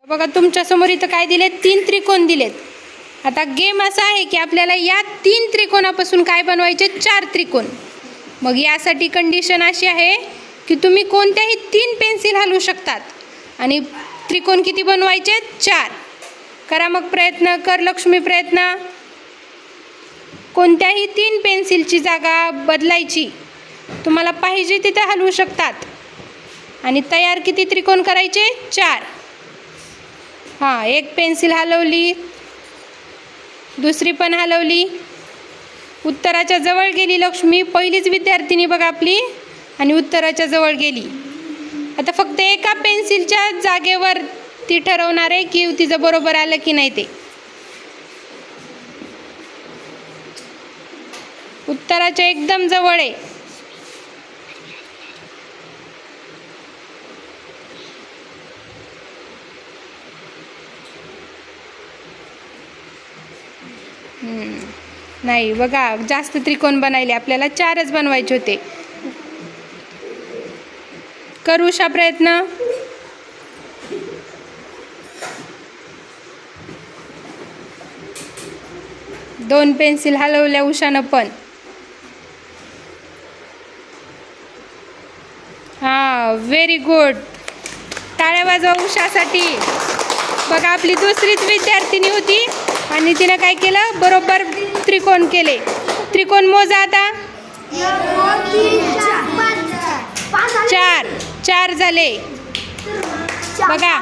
बघा तुमच्या समोर इथं काय दिलेत, 3 त्रिकोण दिलेत. आता गेम असा आहे की आपल्याला या 3 त्रिकोणापासून काय बनवायचे, 4 त्रिकोण. मग यासाठी कंडिशन अशी आहे की तुम्ही कोणत्याही 3 पेन्सिल हलवू शकतात आणि त्रिकोण किती बनवायचे, 4. करा मग प्रयत्न, कर लक्ष्मी प्रयत्न. कोणत्याही 3 पेन्सिलची जागा बदलायची, तुम्हाला पाहिजे तिथे हलवू शकतात. आणि तयार किती त्रिकोण करायचे, 4. हां, एक पेन्सिल हलवली, दुसरी पण हलवली. उत्तराच्या जवळ गेली लक्ष्मी, पहिलीच विद्यार्थिनी बघा आपली, आणि उत्तराच्या जवळ गेली. आता फक्त एका पेन्सिलच्या जागेवर ती ठरवणार आहे की तिचं बरोबर आलं की नाही ते. उत्तराच्या एकदम जवळ आहे. नाही बघा, जास्त त्रिकोण बनायले, आपल्याला 4च बनवायचे होते. करू उषा प्रयत्न. दोन पेन्सिल हलवल्या उषानं पण. हां, व्हेरी गुड. टाळ्या वाजवा उषासाठी. बघा आपली दुसरीच विद्यार्थिनी होती आणि तिनं काय केलं, बरोबर त्रिकोण केले. त्रिकोण मोजा आता. 4 झाले बघा.